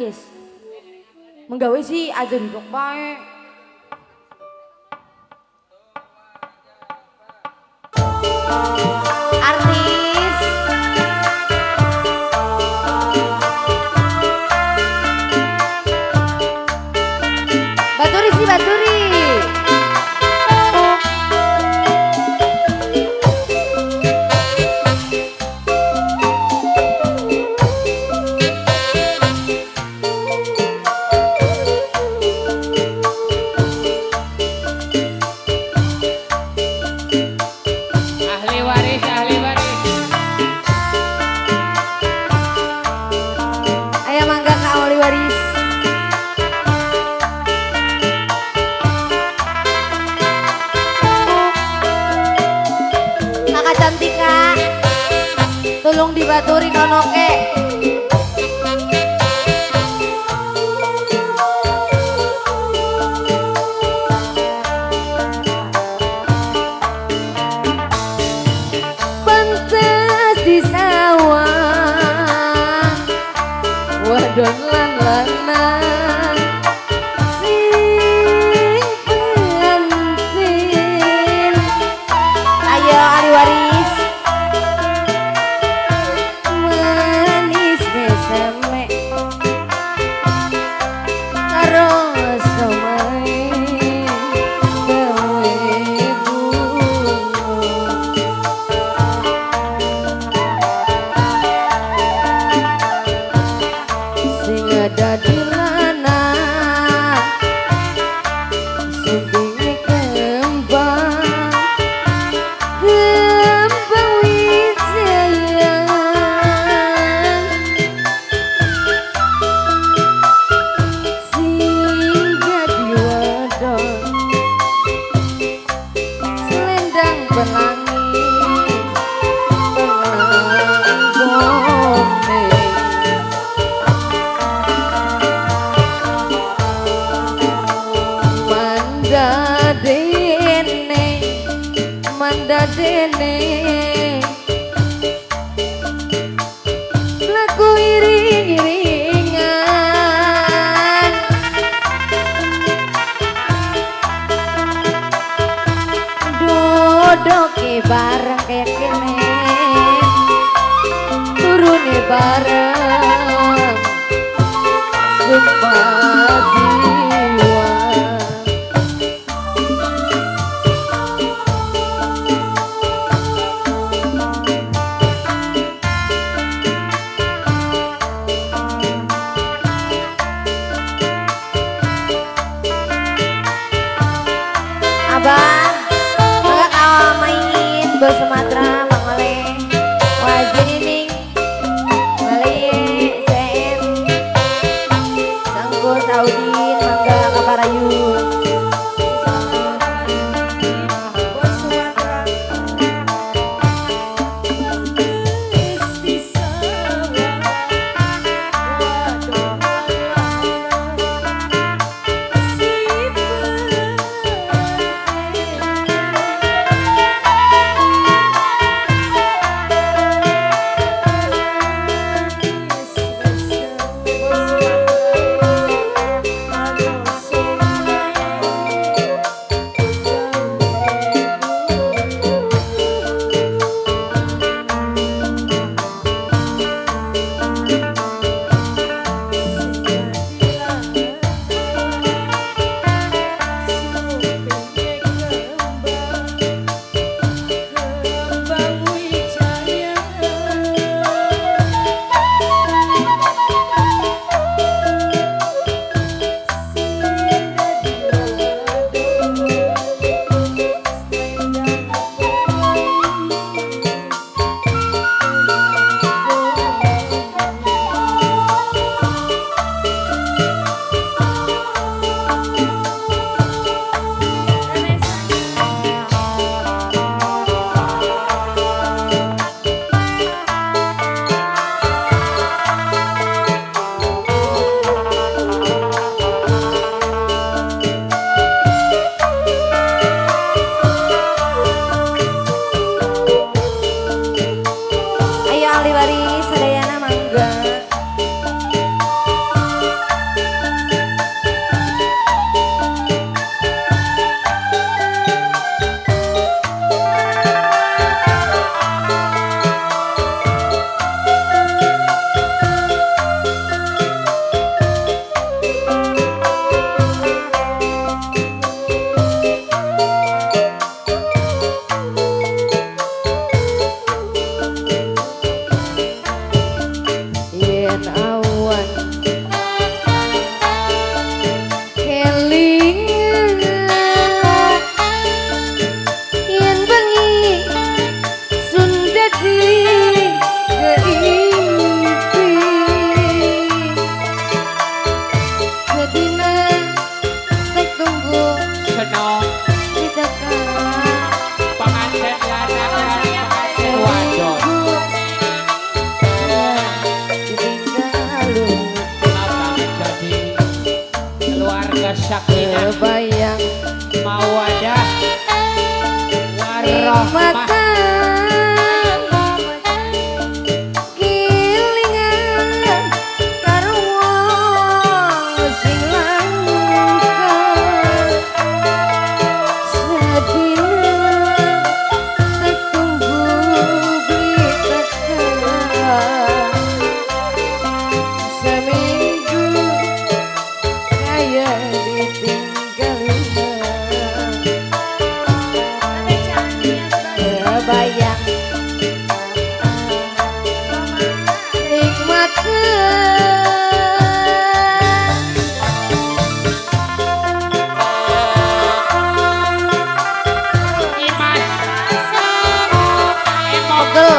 Yes. Menggawe sih aja duduk bae. Artis. Baturi sih Baturi. Ahli waris, ahli waris. Ayo mangga Kak Oli Waris. Kakak cantik Kak. Tolong dibaturi nonoke. Pantes di sawah wadon lan lanang sing pengantin. Ayo Ari Waris. Manis besame karo somai gawe bunga. Sing ada di lanang sing bingi kembang kembang wijayan sing jadi wadon selendang pelangi penganggone. Manda dene lagu iring-iringan dodoke bareng kayak kene turune bareng sumpah jiwa. Abang, maka kau main Bos Sumatera, Bang Oleh, Wajir ini, Malay, CM, Sangkur Abdi keluarga Sakinah Bayang Mawadah Warohmah. Kilingan karo wong sing langka sedina tetunggu beli teka seminggu kaya ditinggal bayang nikmat Imas mogel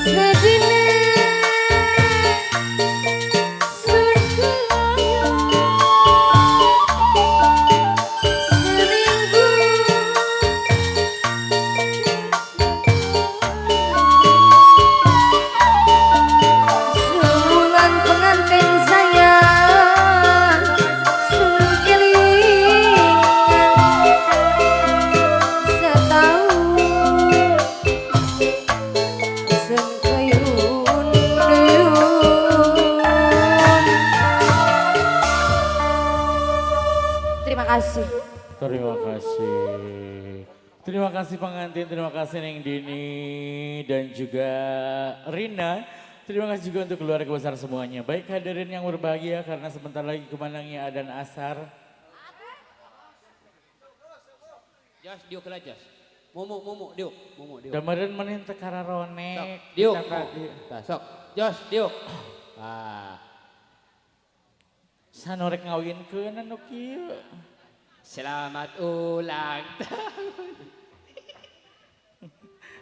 sedina seminggu sebulan pengantin saya suruh kelingan setahun sengkayun terima kasih. Terima kasih. Terima kasih pengantin, terima kasih Neng Dini dan juga Rina. Terima kasih juga untuk keluarga besar semuanya. Baik hadirin yang berbahagia karena sebentar lagi kumandangnya adzan asar. Jos diuk lah Jos. Mumu diuk. Damarin menin teu kararonek. Diuk. Kita tadi. Tah sok. Jos diuk. Ah, Sanorek ngawinkeun anu kieu. selamat ulang tahun.